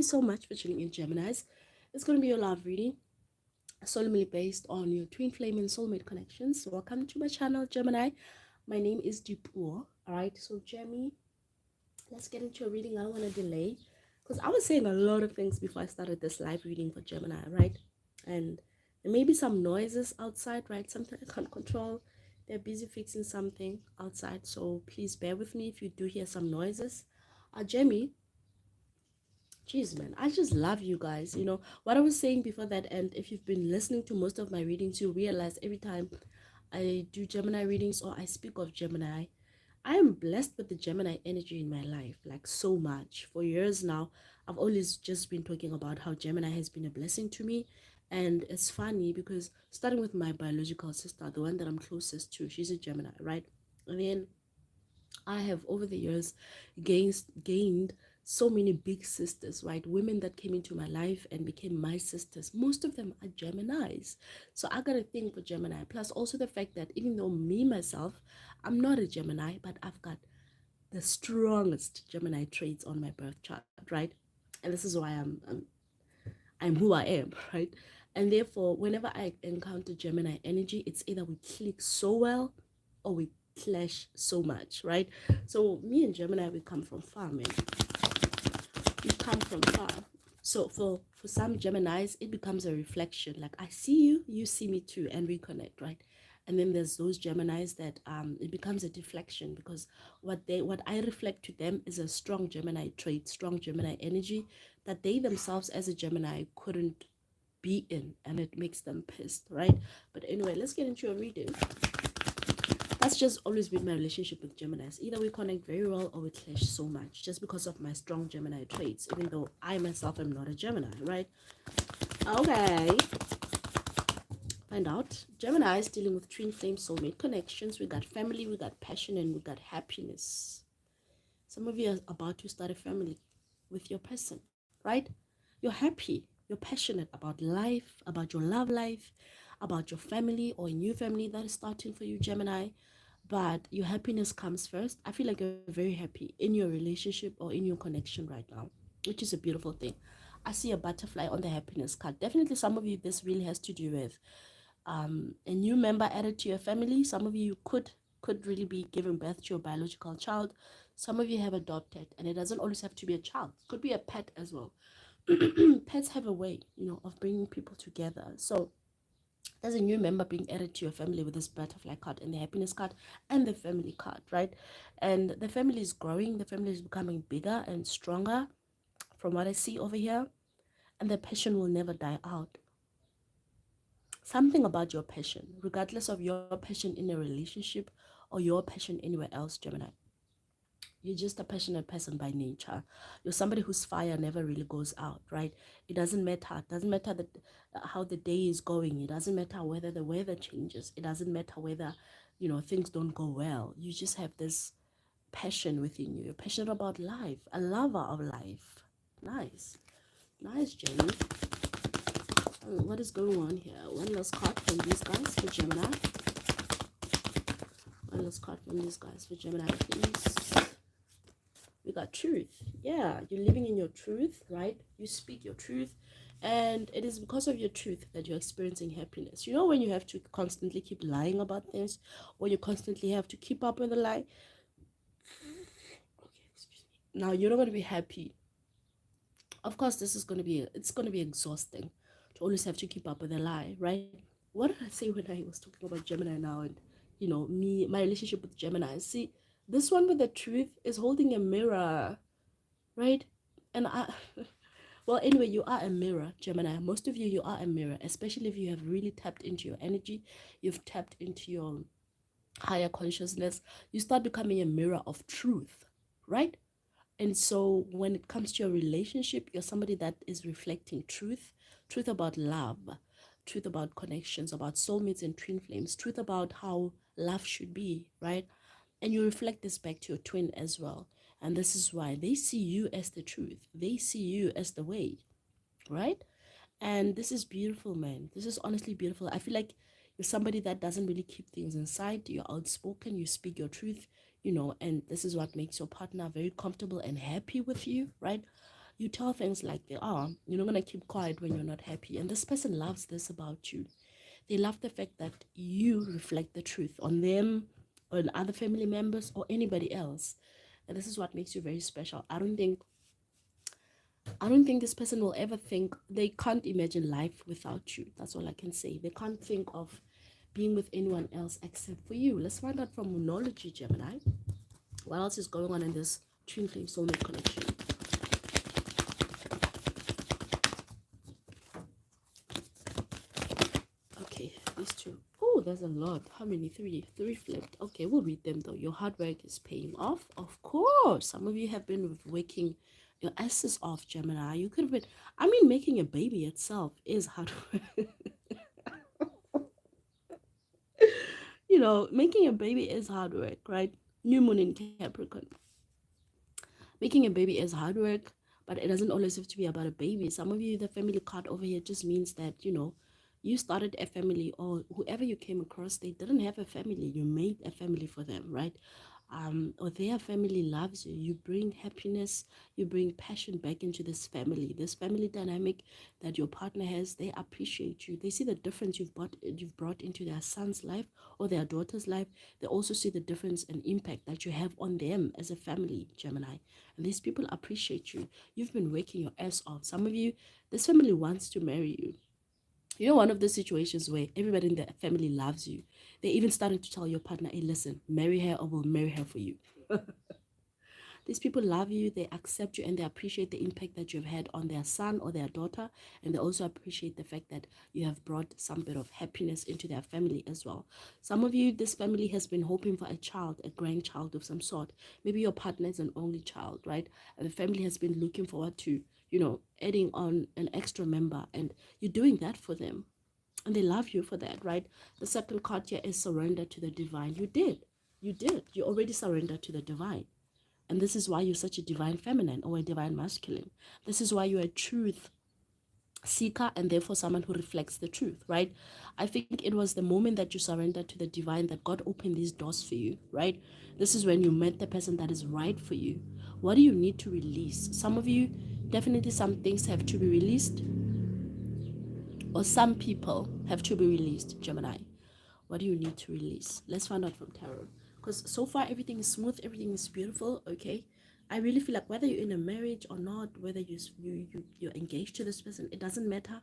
so much for tuning in, Geminis. It's going to be your love reading, solemnly based on your twin flame and soulmate connections. Welcome to my channel, Gemini. My name is Dipuo. All right, so Gemmy, let's get into a reading. I don't want to delay because I was saying a lot of things before I started this live reading for Gemini, right? And there may be some noises outside, right? Something I can't control. They're busy fixing something outside, so please bear with me if you do hear some noises. Gemmy, jeez, man, I just love you guys. You know, what I was saying before that, and if you've been listening to most of my readings, you realize every time I do Gemini readings or I speak of Gemini, I am blessed with the Gemini energy in my life, like so much. For years now, I've always just been talking about how Gemini has been a blessing to me. And it's funny because starting with my biological sister, the one that I'm closest to, she's a Gemini, right? And then I have over the years gained so many big sisters, right? Women that came into my life and became my sisters. Most of them are Geminis. So I got a thing for Gemini. Plus also the fact that even though me myself, I'm not a Gemini, but I've got the strongest Gemini traits on my birth chart, right? And this is why I'm who I am, right? And therefore, whenever I encounter Gemini energy, it's either we click so well or we clash so much, right? So me and Gemini, we come from far, man. We come from far. So for some Geminis, it becomes a reflection. Like I see you, you see me too, and we connect, right? And then there's those Geminis that it becomes a deflection because what I reflect to them is a strong Gemini trait, strong Gemini energy that they themselves as a Gemini couldn't be in, and it makes them pissed, right? But anyway, let's get into a reading. That's just always been my relationship with Geminis. Either we connect very well or we clash so much just because of my strong Gemini traits, even though I myself am not a Gemini, right? Okay. Find out. Gemini is dealing with twin flame soulmate connections. We got family, we got passion, and we got happiness. Some of you are about to start a family with your person, right? You're happy, you're passionate about life, about your love life, about your family or a new family that is starting for you, Gemini. But your happiness comes first. I feel like you're very happy in your relationship or in your connection right now, which is a beautiful thing. I see a butterfly on the happiness card. Definitely some of you, this really has to do with a new member added to your family. Some of you could really be giving birth to your biological child. Some of you have adopted, and it doesn't always have to be a child. It could be a pet as well. Pets have a way, you know, of bringing people together. So there's a new member being added to your family with this butterfly card and the happiness card and the family card, right? And the family is growing, the family is becoming bigger and stronger from what I see over here, and the passion will never die out. Something about your passion, regardless of your passion in a relationship or your passion anywhere else, Gemini. You're just a passionate person by nature. You're somebody whose fire never really goes out, right? It doesn't matter. It doesn't matter how the day is going. It doesn't matter whether the weather changes. It doesn't matter whether, you know, things don't go well. You just have this passion within you. You're passionate about life, a lover of life. Nice. Nice, Jenny. What is going on here? One last card from these guys for Gemini. One last card from these guys for Gemini, please. We got truth. Yeah, you're living in your truth, right? You speak your truth, and it is because of your truth that you're experiencing happiness. You know, when you have to constantly keep lying about things, or you constantly have to keep up with a lie. Okay, excuse me. Now you're not going to be happy. Of course, it's going to be exhausting to always have to keep up with a lie, right? What did I say when I was talking about Gemini now, and you know, my relationship with Gemini? See, this one with the truth is holding a mirror, right? And I well, anyway, you are a mirror, Gemini. Most of you, you are a mirror, especially if you have really tapped into your energy, you've tapped into your higher consciousness. You start becoming a mirror of truth, right? And so when it comes to your relationship, you're somebody that is reflecting truth, truth about love, truth about connections, about soulmates and twin flames, truth about how love should be, right? And you reflect this back to your twin as well. And this is why they see you as the truth. They see you as the way, right? And this is beautiful, man. This is honestly beautiful. I feel like you're somebody that doesn't really keep things inside. You're outspoken, you speak your truth, you know, and this is what makes your partner very comfortable and happy with you, right? You tell things like they are. You're not going to keep quiet when you're not happy. And this person loves this about you. They love the fact that you reflect the truth on them, on other family members, or anybody else. And this is what makes you very special. I don't think this person will ever think, they can't imagine life without you. That's all I can say. They can't think of being with anyone else except for you. Let's find out from Moonology, Gemini. What else is going on in this twin flame soulmate connection? Okay, these two. Oh, there's a lot. How many? Three flipped. Okay, we'll read them though. Your hard work is paying off. Of course. Some of you have been working your asses off, Gemini. You could have been, making a baby itself is hard work. Making a baby is hard work, right? New moon in Capricorn. Making a baby is hard work, but it doesn't always have to be about a baby. Some of you, the family card over here just means that, you started a family, or whoever you came across, they didn't have a family. You made a family for them, right? Or their family loves you. You bring happiness, you bring passion back into this family dynamic that your partner has. They appreciate you. They see the difference you've brought into their son's life or their daughter's life. They also see the difference and impact that you have on them as a family, Gemini. And these people appreciate you. You've been working your ass off. Some of you, this family wants to marry you. One of the situations where everybody in the family loves you. They even started to tell your partner, hey, listen, marry her or we'll marry her for you. These people love you, they accept you, and they appreciate the impact that you've had on their son or their daughter. And they also appreciate the fact that you have brought some bit of happiness into their family as well. Some of you, this family has been hoping for a child, a grandchild of some sort. Maybe your partner is an only child, right? And the family has been looking forward to, adding on an extra member. And you're doing that for them. And they love you for that, right? The second card here is surrender to the divine. You did. You already surrendered to the divine. And this is why you're such a divine feminine or a divine masculine. This is why you're a truth seeker and therefore someone who reflects the truth, right? I think it was the moment that you surrendered to the divine that God opened these doors for you, right? This is when you met the person that is right for you. What do you need to release? Some of you, definitely some things have to be released, or some people have to be released, Gemini. What do you need to release? Let's find out from tarot. Because so far everything is smooth, everything is beautiful, okay? I really feel like whether you're in a marriage or not, whether you're engaged to this person, it doesn't matter.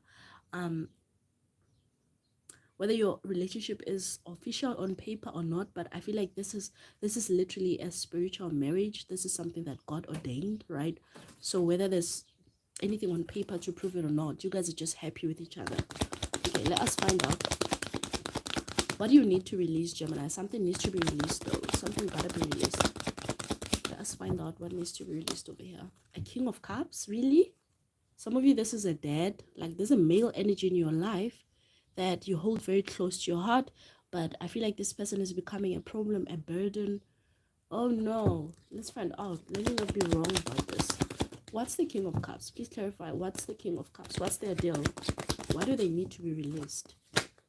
Whether your relationship is official on paper or not, but I feel like this is literally a spiritual marriage. This is something that God ordained, right? So whether there's anything on paper to prove it or not, you guys are just happy with each other. Okay, let us find out. What do you need to release, Gemini? Something needs to be released though. Something gotta be released. Let us find out what needs to be released over here. A King of Cups, really? Some of you, this is a dad. Like there's a male energy in your life that you hold very close to your heart. But I feel like this person is becoming a problem, a burden. Oh no. Let's find out. Let me not be wrong about this. What's the King of Cups? Please clarify. What's the King of Cups? What's their deal? Why do they need to be released?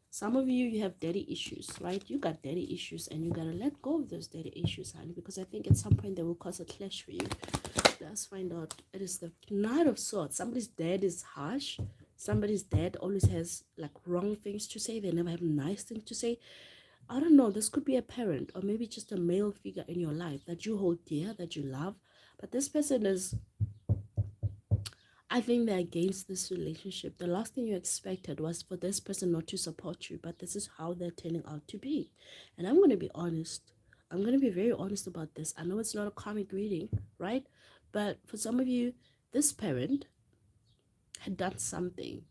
Some of you, you have daddy issues, right? You got daddy issues and you gotta let go of those daddy issues, honey, because I think at some point they will cause a clash for you. Let's find out. It is the Knight of Swords. Somebody's dad is harsh. Somebody's dad always has like wrong things to say. They never have nice things to say. I don't know. This could be a parent or maybe just a male figure in your life that you hold dear, that you love. But this person is, I think they're against this relationship. The last thing you expected was for this person not to support you, but this is how they're turning out to be. And I'm going to be honest. I'm going to be very honest about this. I know it's not a karmic reading, right? But for some of you, this parent had done something.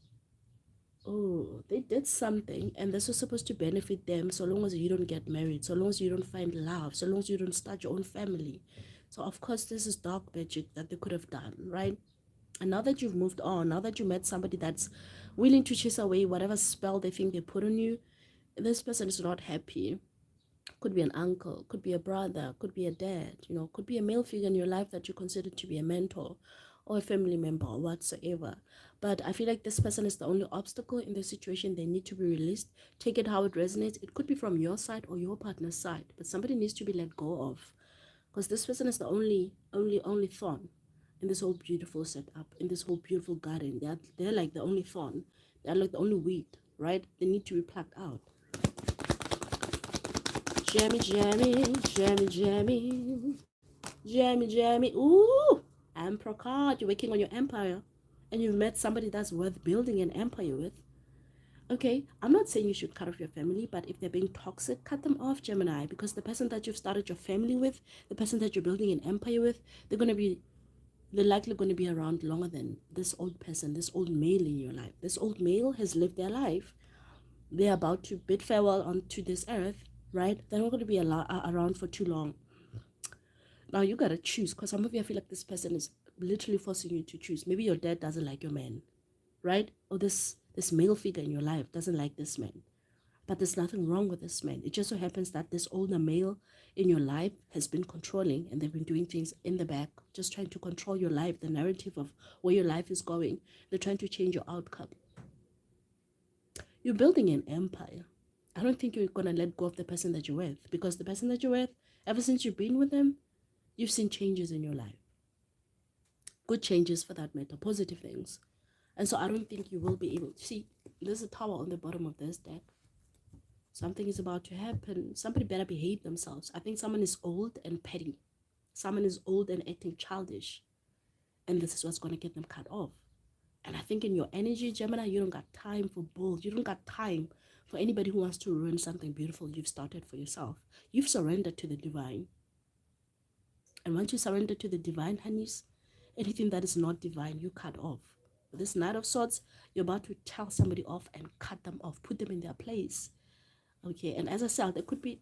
Oh, they did something, and this was supposed to benefit them so long as you don't get married, so long as you don't find love, so long as you don't start your own family. So, of course, this is dark magic that they could have done, right? And now that you've moved on, now that you met somebody that's willing to chase away whatever spell they think they put on you, this person is not happy. Could be an uncle, could be a brother, could be a dad, could be a male figure in your life that you consider to be a mentor or a family member or whatsoever. But I feel like this person is the only obstacle in the situation. They need to be released. Take it how it resonates. It could be from your side or your partner's side, but somebody needs to be let go of, because this person is the only thorn in this whole beautiful setup, in this whole beautiful garden. They're like the only thorn. They're like the only weed, right? They need to be plucked out. Jammy, jammy, jammy, jammy, jammy, jammy. Ooh, Emperor card. You're working on your empire, and you've met somebody that's worth building an empire with. Okay, I'm not saying you should cut off your family, but if they're being toxic, cut them off, Gemini, because the person that you've started your family with, the person that you're building an empire with, they're likely going to be around longer than this old person, this old male in your life. This old male has lived their life. They're about to bid farewell onto this earth, right? They're not going to be around for too long. Now you got to choose, because some of you, I feel like this person is literally forcing you to choose. Maybe your dad doesn't like your man, right? Or this male figure in your life doesn't like this man. But there's nothing wrong with this man. It just so happens that this older male in your life has been controlling, and they've been doing things in the back, just trying to control your life, the narrative of where your life is going. They're trying to change your outcome. You're building an empire. I don't think you're going to let go of the person that you're with, because the person that you're with, ever since you've been with them, you've seen changes in your life. Good changes, for that matter, positive things. And so I don't think you will be able to see. There's a tower on the bottom of this deck. Something is about to happen. Somebody better behave themselves. I think someone is old and petty. Someone is old and acting childish. And this is what's going to get them cut off. And I think in your energy, Gemini, you don't got time for bull. You don't got time for anybody who wants to ruin something beautiful you've started for yourself. You've surrendered to the divine. And once you surrender to the divine, honeys, anything that is not divine, you cut off. With this Knight of Swords, you're about to tell somebody off and cut them off, put them in their place. Okay, and as I said, there could be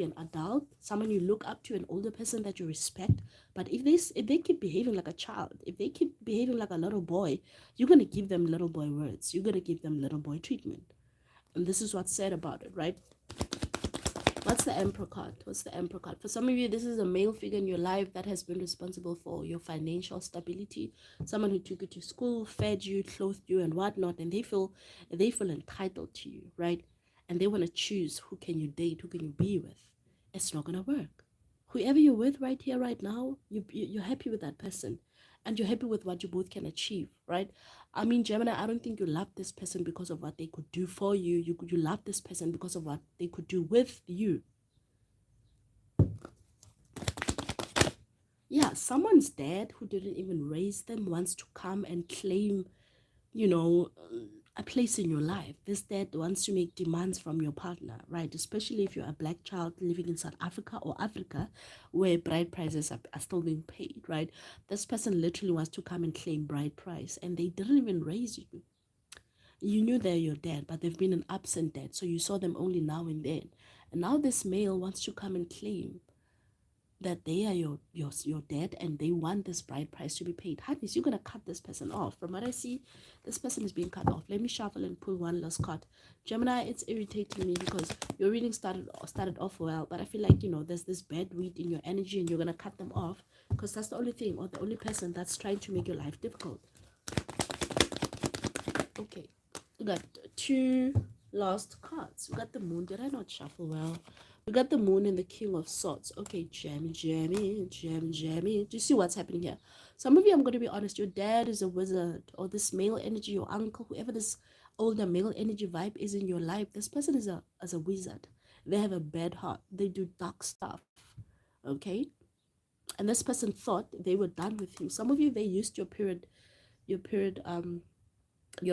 an adult, someone you look up to, an older person that you respect. But if they keep behaving like a child, if they keep behaving like a little boy, you're gonna give them little boy words. You're gonna give them little boy treatment. And this is what's said about it, right? What's the Emperor card? What's the Emperor card? For some of you, this is a male figure in your life that has been responsible for your financial stability. Someone who took you to school, fed you, clothed you, and whatnot, and they feel entitled to you, right? And they want to choose who can you date, who can you be with. It's not gonna work. Whoever you're with right here, right now, you're happy with that person, and you're happy with what you both can achieve, right? I mean, Gemini, I don't think you love this person because of what they could do for you. You love this person because of what they could do with you. Yeah, someone's dad who didn't even raise them wants to come and claim, a place in your life. This dad wants to make demands from your partner, right? Especially if you're a black child living in South Africa or Africa, where bride prices are still being paid, right? This person literally wants to come and claim bride price, and they didn't even raise you. You knew they're your dad, but they've been an absent dad, so you saw them only now and then. And now this male wants to come and claim that they are your dad, and they want this bride price to be paid. Honeys, you're gonna cut this person off. From what I see, this person is being cut off. Let me shuffle and pull one last card. Gemini, it's irritating me because your reading started off well, but I feel like there's this bad weed in your energy, and you're gonna cut them off because that's the only thing, or the only person that's trying to make your life difficult. Okay, we got two last cards. We got the moon. Did I not shuffle well? We got the moon and the king of swords. Okay, jammy. Do you see what's happening here? Some of you, I'm going to be honest, your dad is a wizard, or this male energy, your uncle, whoever this older male energy vibe is in your life, this person is a wizard. They have a bad heart. They do dark stuff. Okay? And this person thought they were done with you. Some of you, they used your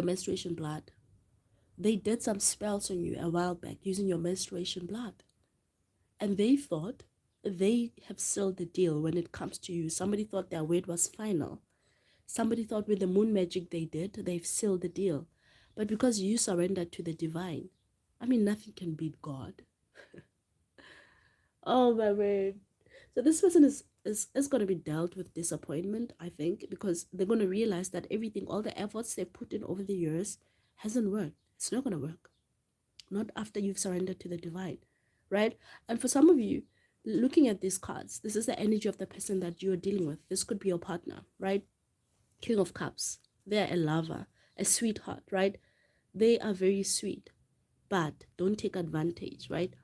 menstruation blood. They did some spells on you a while back using your menstruation blood. And they thought they have sealed the deal when it comes to you. Somebody thought their word was final. Somebody thought with the moon magic they did, they've sealed the deal. But because you surrendered to the divine, I mean, nothing can beat God. Oh, my word. So this person is going to be dealt with disappointment, I think, because they're going to realize that everything, all the efforts they put in over the years hasn't worked. It's not going to work. Not after you've surrendered to the divine, right? And for some of you, looking at these cards, this is the energy of the person that you're dealing with. This could be your partner, right? King of Cups. They're a lover, a sweetheart, right? They are very sweet, but don't take advantage, right?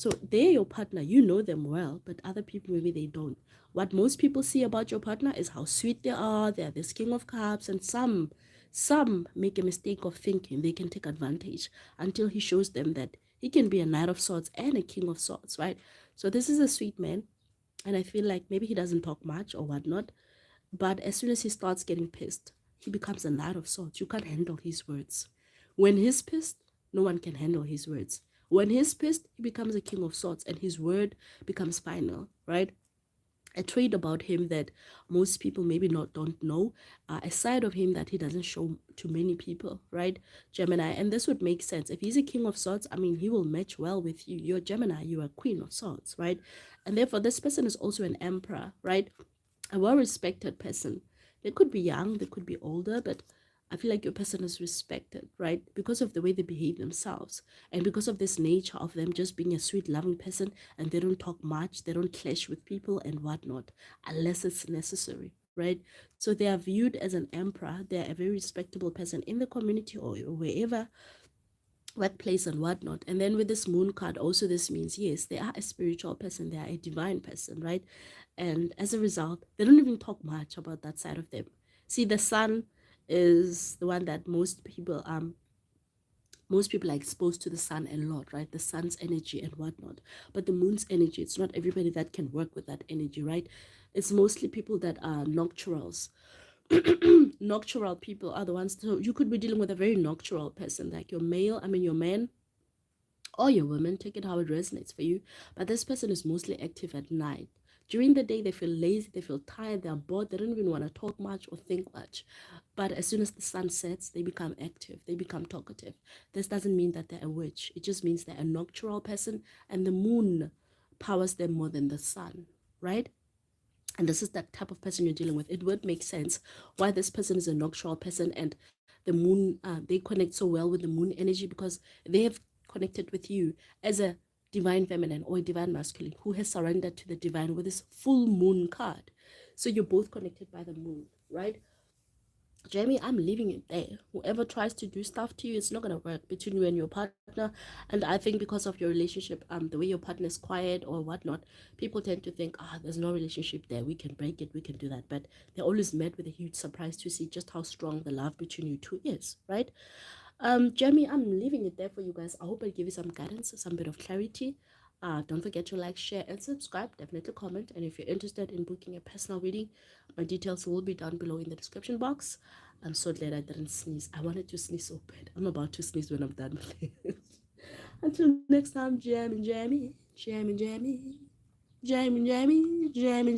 So they're your partner. You know them well, but other people, maybe they don't. What most people see about your partner is how sweet they are. They're this king of cups, and some make a mistake of thinking they can take advantage until he shows them that he can be a knight of swords and a king of swords, right? So this is a sweet man, and I feel like maybe he doesn't talk much or whatnot, but as soon as he starts getting pissed, he becomes a knight of swords. You can't handle his words. When he's pissed, no one can handle his words. When he's pissed, he becomes a king of swords and his word becomes final, right? A trait about him that most people maybe not don't know, a side of him that he doesn't show to many people, right? Gemini, and this would make sense. If he's a king of swords, I mean, he will match well with you. You're Gemini, you're a queen of swords, right? And therefore, this person is also an emperor, right? A well-respected person. They could be young, they could be older, but I feel like your person is respected, right? Because of the way they behave themselves and because of this nature of them just being a sweet, loving person, and they don't talk much, they don't clash with people and whatnot unless it's necessary, right? So they are viewed as an emperor. They're a very respectable person in the community or wherever, workplace and whatnot. And then with this moon card, also this means yes, they are a spiritual person, they are a divine person, right? And as a result, they don't even talk much about that side of them. See, the sun is the one that most people are exposed to the sun a lot, right? The sun's energy and whatnot. But the moon's energy, it's not everybody that can work with that energy, right? It's mostly people that are nocturals. Noctural people are the ones. So you could be dealing with a very noctural person, like your male, I mean your man or your woman, take it how it resonates for you. But this person is mostly active at night. During the day, they feel lazy, they feel tired, they're bored, they don't even want to talk much or think much. But as soon as the sun sets, they become active, they become talkative. This doesn't mean that they're a witch, it just means they're a nocturnal person, and the moon powers them more than the sun, right? And this is that type of person you're dealing with. It would make sense why this person is a nocturnal person, and the moon, they connect so well with the moon energy because they have connected with you as a divine feminine or a divine masculine who has surrendered to the divine with this full moon card. So you're both connected by the moon, right? Jamie, I'm leaving it there. Whoever tries to do stuff to you, it's not gonna work between you and your partner. And I think because of your relationship, the way your partner is quiet or whatnot, people tend to think, there's no relationship there. We can break it, we can do that. But they're always met with a huge surprise to see just how strong the love between you two is, right? Jamie, I'm leaving it there for you guys. I hope I give you some guidance, some bit of clarity. Don't forget to like, share, and subscribe. Definitely comment. And if you're interested in booking a personal reading, my details will be down below in the description box. I'm so glad I didn't sneeze. I wanted to sneeze so bad. I'm about to sneeze when I'm done with this. Until next time, Jammy, Jammy, Jammy, Jammy, Jammy, Jammy, Jammy, Jammy.